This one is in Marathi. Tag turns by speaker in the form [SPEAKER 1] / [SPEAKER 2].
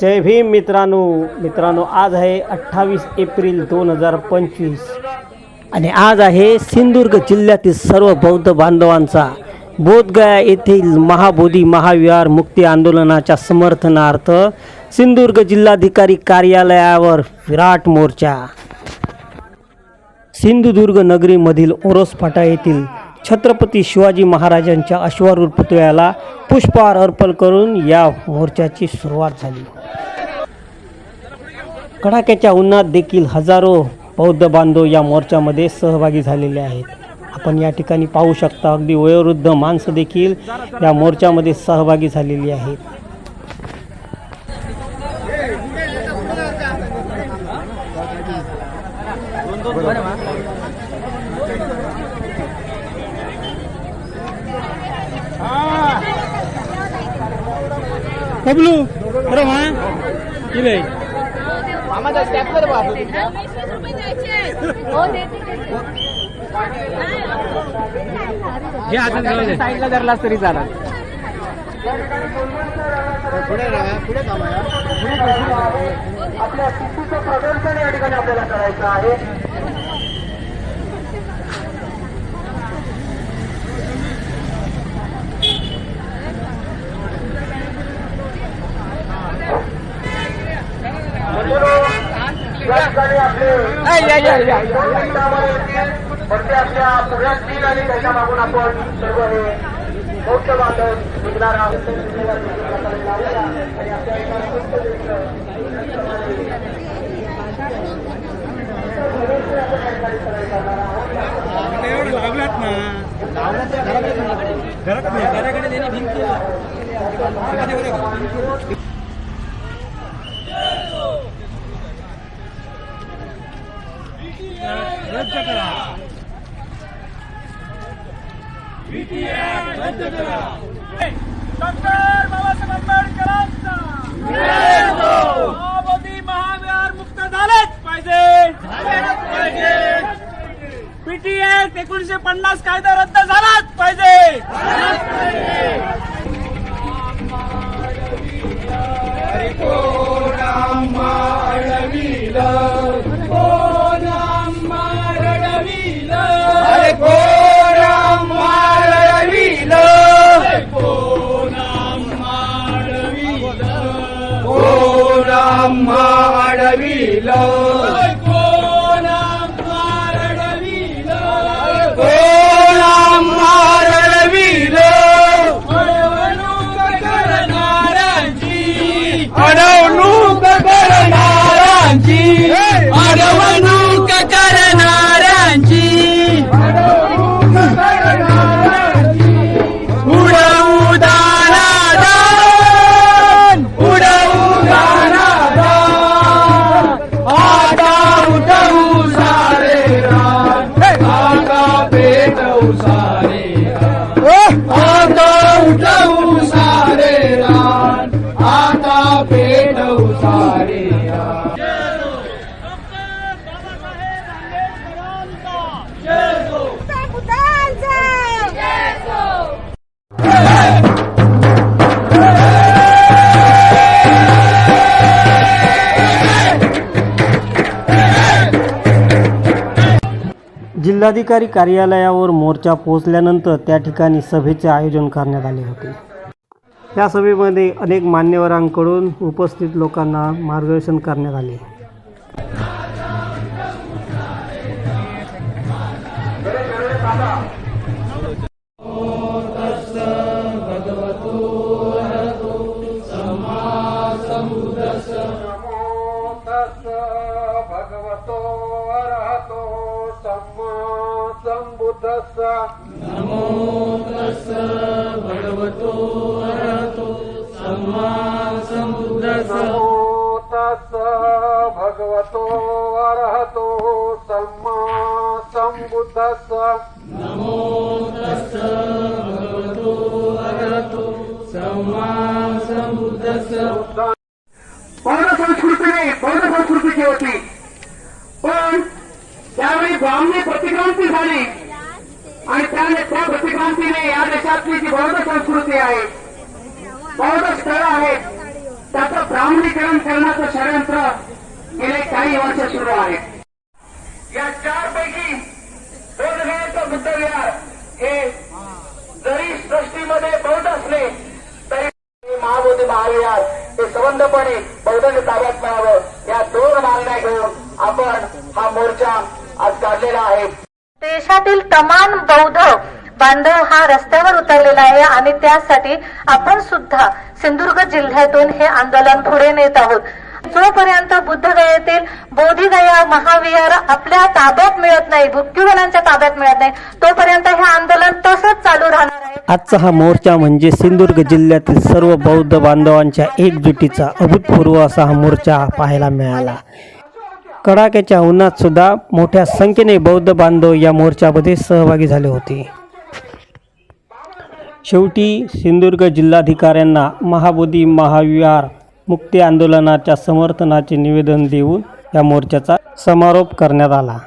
[SPEAKER 1] जय भीम मित्रांनो आज आहे 28 एप्रिल 2025 आणि आज आहे सिंधुदुर्ग जिल्ह्यातील सर्व बौद्ध बांधवांचा बोधगया येथील महाबोधी महाविहार मुक्ती आंदोलनाच्या समर्थनार्थ सिंधुदुर्ग जिल्हाधिकारी कार्यालयावर विराट मोर्चा। सिंधुदुर्ग नगरीमधील ओरोस फाटा येथील छत्रपती शिवाजी महाराजांच्या अश्वारूढ पुतळ्याला पुष्पहार अर्पण करून या मोर्चाची सुरुवात झाली। कडाक्याच्या उन्हात देखील हजारो बौद्ध बांधव या मोर्चामध्ये सहभागी झालेले आहेत। आपण या ठिकाणी पाहू शकता अगदी वयोवृद्ध माणसं देखील या मोर्चामध्ये सहभागी झालेली आहेत।
[SPEAKER 2] बबलू अरे हाँ इले
[SPEAKER 3] मामा दा स्टेप कर बाबू
[SPEAKER 2] हे आता
[SPEAKER 3] साईडला धरलास तरी चालेल। पुढे काम आहे आपल्या शिस्तीचं प्रदर्शन या ठिकाणी आपल्याला करायचं आहे। आपल्या पुण्यात तीन आणि त्याच्या मागून आपण सर्व हे बौद्ध बांधव निघणार आहोत
[SPEAKER 2] लागलात ना घराकडे देणे भिंत रद्द करा रद्द करा डॉक्टर बाबासाहेब आंबेडकरांचा महाबोधी महाविहार मुक्त झालेच पाहिजे। पीटीएस 1950 कायदा रद्द झालाच पाहिजे।
[SPEAKER 1] जिल्हाधिकारी कार्यालयावर मोर्चा पोहोचल्यानंतर त्या ठिकाणी सभेचे आयोजन करण्यात आले होते। या सभेमध्ये अनेक मान्यवरांकडून उपस्थित लोकांना मार्गदर्शन करण्यात आले।
[SPEAKER 4] नमो तस्स भगवतो अरहतो सम्मा सम्बुद्धस्स नमो तस्स भगवतो अरहतो सम्मा सम्बुद्धस्स नमो तस्स भगवतो अरहतो सम्मा सम्बुद्धस्स।
[SPEAKER 3] बौद्ध संस्कृतीची होती पण त्यावेळी ब्राह्मणी प्रतिक्रांती झाली आणि त्या प्रतिक्रांतीने या देशातली जी बौद्ध संस्कृती आहे, बौद्ध स्थळं आहेत, त्याचं प्रामाणीकरण करण्याचं षडयंत्र गेले काही वर्ष सुरू आहे. या चारपैकी बोधगयाचं बुद्ध विहार हे जरी सृष्टीमध्ये बौद्ध असले तरी महाबोधी महाविहार हे संबंधपणे बौद्धांच्या ताब्यात मिळावं या दोन मागण्या घेऊन आपण हा मोर्चा आज काढलेला आहे.
[SPEAKER 5] देशातील तमाम बौद्ध बांधव हा रस्त्यावर उतरलेला आहे आणि त्यासाठी आपण सुद्धा सिंधुदुर्ग जिल्ह्यातून हे आंदोलन पुढे नेत आहोत. जोपर्यंत बुद्धगयेतील बोधिगया महाविहार आपल्या ताब्यात मिळत नाही, बुद्धिबलांच्या ताब्यात मिळत नाही, तोपर्यंत हे आंदोलन तसंच चालू राहणार आहे.
[SPEAKER 1] आजचा हा मोर्चा म्हणजे सिंधुदुर्ग जिल्ह्यातील सर्व बौद्ध बांधवांच्या एकजुटीचा अभूतपूर्व असा हा मोर्चा पाहायला मिळाला. कडाक्याच्या उन्हात सुद्धा मोठ्या संख्येने बौद्ध बांधव या मोर्चामध्ये सहभागी झाले होते. शेवटी सिंधुदुर्ग जिल्हाधिकाऱ्यांना महाबोधी महाविहार मुक्ती आंदोलनाच्या समर्थनाचे निवेदन देऊन या मोर्चाचा समारोप करण्यात आला.